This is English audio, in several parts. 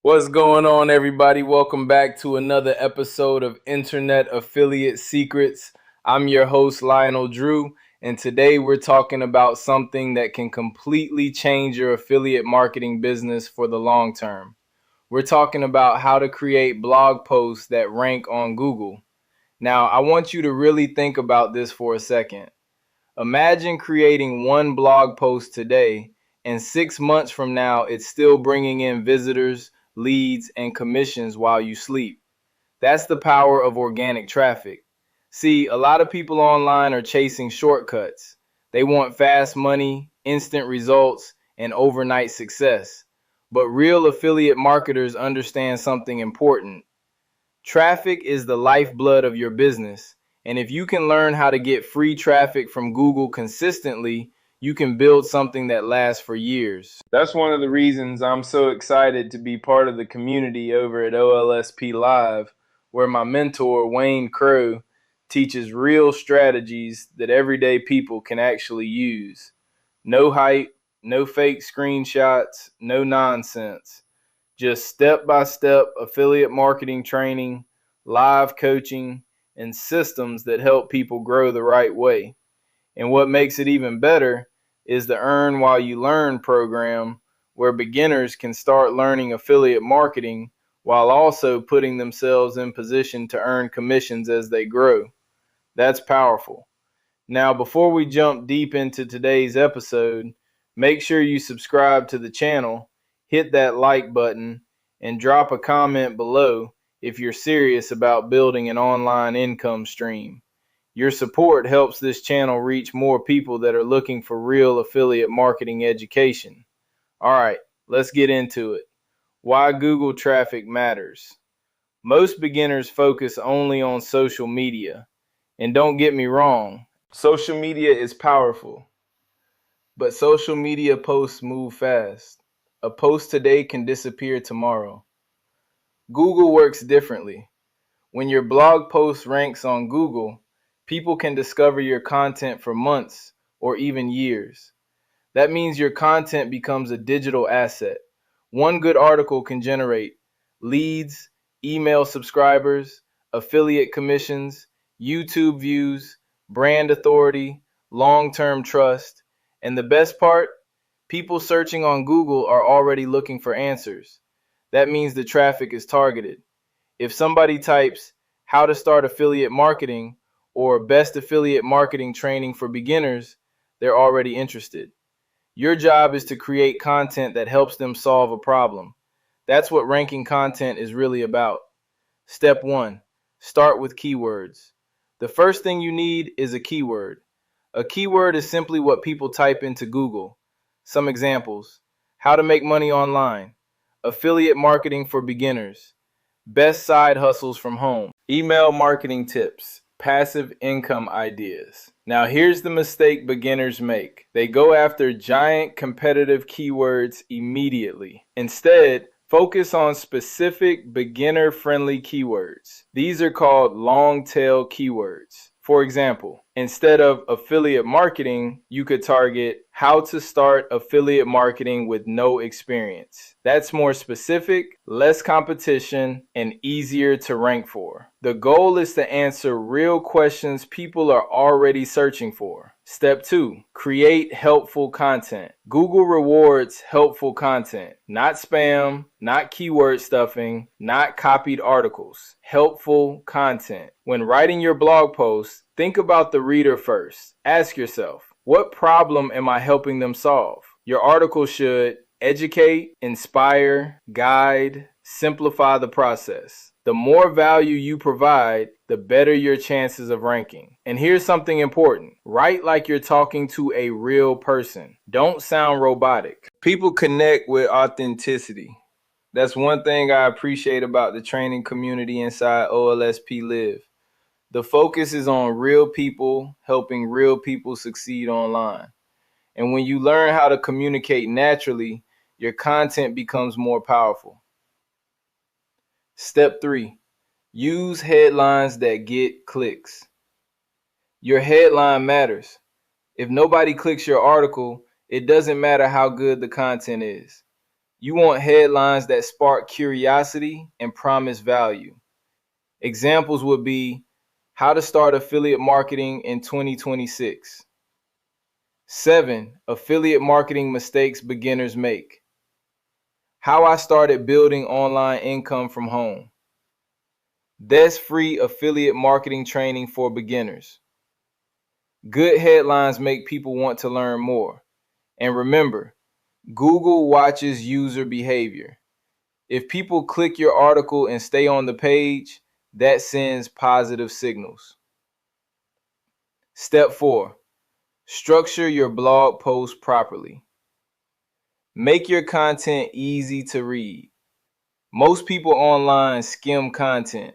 What's going on, everybody? Welcome back to another episode of Internet Affiliate Secrets. I'm your host, Lionel Drew, and today we're talking about something that can completely change your affiliate marketing business for the long term. We're talking about how to create blog posts that rank on Google. Now, I want you to really think about this for a second. Imagine creating one blog post today, and 6 months from now, it's still bringing in visitors, leads, and commissions while you sleep. That's the power of organic traffic. See, a lot of people online are chasing shortcuts. They want fast money, instant results, and overnight success. But real affiliate marketers understand something important. Traffic is the lifeblood of your business. And if you can learn how to get free traffic from Google consistently, you can build something that lasts for years. That's one of the reasons I'm so excited to be part of the community over at OLSP Live, where my mentor, Wayne Crow, teaches real strategies that everyday people can actually use. No hype, no fake screenshots, no nonsense. Just step-by-step affiliate marketing training, live coaching, and systems that help people grow the right way. And what makes it even better is the Earn While You Learn program, where beginners can start learning affiliate marketing while also putting themselves in position to earn commissions as they grow. That's powerful. Now, before we jump deep into today's episode, make sure you subscribe to the channel, hit that like button, and drop a comment below if you're serious about building an online income stream. Your support helps this channel reach more people that are looking for real affiliate marketing education. All right, let's get into it. Why Google traffic matters. Most beginners focus only on social media. And don't get me wrong, social media is powerful, but social media posts move fast. A post today can disappear tomorrow. Google works differently. When your blog post ranks on Google, people can discover your content for months or even years. That means your content becomes a digital asset. One good article can generate leads, email subscribers, affiliate commissions, YouTube views, brand authority, long-term trust, and the best part, people searching on Google are already looking for answers. That means the traffic is targeted. If somebody types how to start affiliate marketing or best affiliate marketing training for beginners, they're already interested. Your job is to create content that helps them solve a problem. That's what ranking content is really about. Step 1. Start with keywords. The first thing you need is a keyword. A keyword is simply what people type into Google. Some examples: how to make money online, affiliate marketing for beginners, best side hustles from home, email marketing tips, passive income ideas. Now here's the mistake beginners make. They go after giant competitive keywords immediately. Instead, focus on specific beginner-friendly keywords. These are called long-tail keywords. For example, instead of affiliate marketing, you could target how to start affiliate marketing with no experience. That's more specific, less competition, and easier to rank for. The goal is to answer real questions people are already searching for. Step 2, create helpful content. Google rewards helpful content, not spam, not keyword stuffing, not copied articles. Helpful content. When writing your blog post, think about the reader first. Ask yourself, what problem am I helping them solve? Your article should educate, inspire, guide, simplify the process. The more value you provide, the better your chances of ranking. And here's something important. Write like you're talking to a real person. Don't sound robotic. People connect with authenticity. That's one thing I appreciate about the training community inside OLSP Live. The focus is on real people helping real people succeed online. And when you learn how to communicate naturally, your content becomes more powerful. Step 3, use headlines that get clicks. Your headline matters. If nobody clicks your article, it doesn't matter how good the content is. You want headlines that spark curiosity and promise value. Examples would be how to start affiliate marketing in 2026. 7 affiliate marketing mistakes beginners make. How I started building online income from home. Best free affiliate marketing training for beginners. Good headlines make people want to learn more. And remember, Google watches user behavior. If people click your article and stay on the page, that sends positive signals. Step 4, structure your blog post properly. Make your content easy to read. Most people online skim content,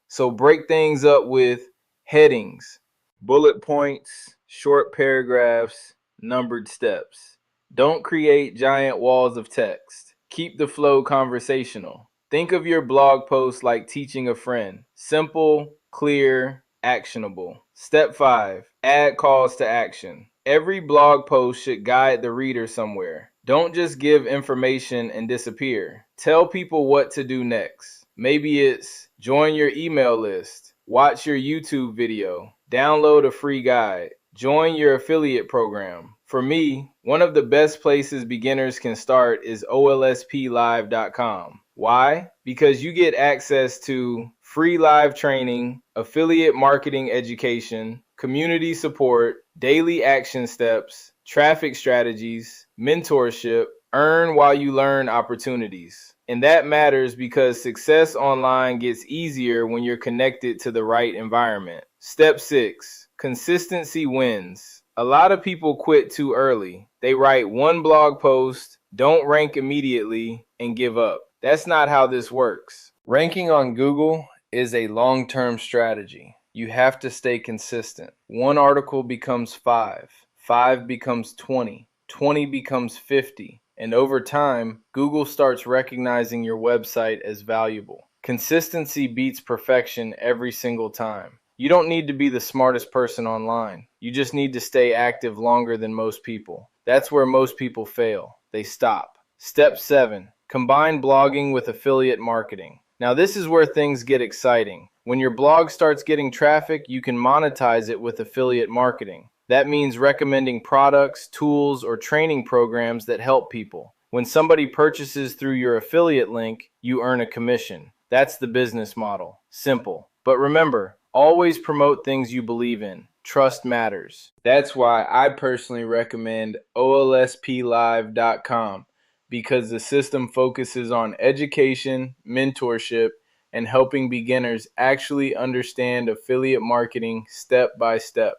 so break things up with headings, bullet points, short paragraphs, numbered steps. Don't create giant walls of text. Keep the flow conversational. Think of your blog post like teaching a friend. Simple, clear, actionable. Step 5, add calls to action. Every blog post should guide the reader somewhere. Don't just give information and disappear. Tell people what to do next. Maybe it's join your email list, watch your YouTube video, download a free guide, join your affiliate program. For me, one of the best places beginners can start is olsplive.com. Why? Because you get access to free live training, affiliate marketing education, community support, daily action steps, traffic strategies, mentorship, earn while you learn opportunities. And that matters because success online gets easier when you're connected to the right environment. Step 6, consistency wins. A lot of people quit too early. They write one blog post, don't rank immediately, and give up. That's not how this works. Ranking on Google is a long-term strategy. You have to stay consistent. One article becomes 5, 5 becomes 20, 20 becomes 50, and over time, Google starts recognizing your website as valuable. Consistency beats perfection every single time. You don't need to be the smartest person online. You just need to stay active longer than most people. That's where most people fail. They stop. Step 7, combine blogging with affiliate marketing. Now this is where things get exciting. When your blog starts getting traffic, you can monetize it with affiliate marketing. That means recommending products, tools, or training programs that help people. When somebody purchases through your affiliate link, you earn a commission. That's the business model. Simple. But remember, always promote things you believe in. Trust matters. That's why I personally recommend olsplive.com, because the system focuses on education, mentorship, and helping beginners actually understand affiliate marketing step by step.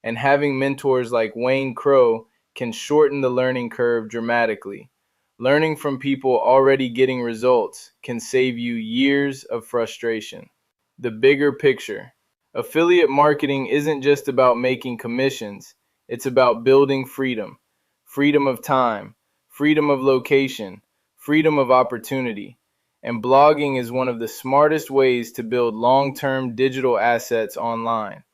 And having mentors like Wayne Crow can shorten the learning curve dramatically. Learning from people already getting results can save you years of frustration. The bigger picture. Affiliate marketing isn't just about making commissions. It's about building freedom. Freedom of time, freedom of location, freedom of opportunity. And blogging is one of the smartest ways to build long-term digital assets online.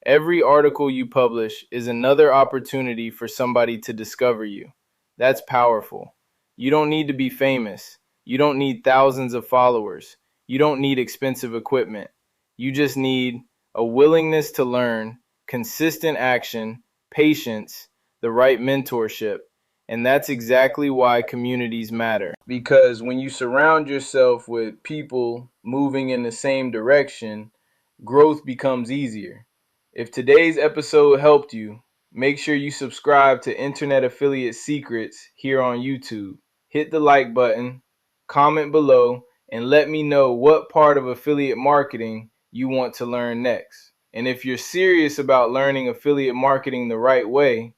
Every article you publish is another opportunity for somebody to discover you. That's powerful. You don't need to be famous. You don't need thousands of followers. You don't need expensive equipment. You just need a willingness to learn, consistent action, patience, the right mentorship. And that's exactly why communities matter. Because when you surround yourself with people moving in the same direction, growth becomes easier. If today's episode helped you, make sure you subscribe to Internet Affiliate Secrets here on YouTube. Hit the like button, comment below, and let me know what part of affiliate marketing you want to learn next. And if you're serious about learning affiliate marketing the right way,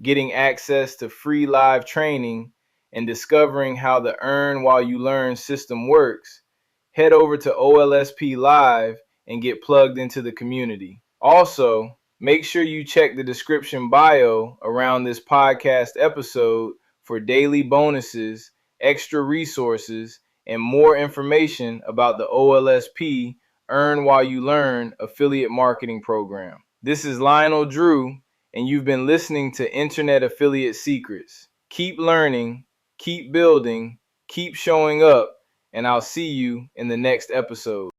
getting access to free live training, and discovering how the earn while you learn system works, head over to OLSP Live and get plugged into the community. Also, make sure you check the description bio around this podcast episode for daily bonuses, extra resources, and more information about the OLSP Earn While You Learn affiliate marketing program. This is Lionel Drew, and you've been listening to Internet Affiliate Secrets. Keep learning, keep building, Keep showing up, and I'll see you in the next episode.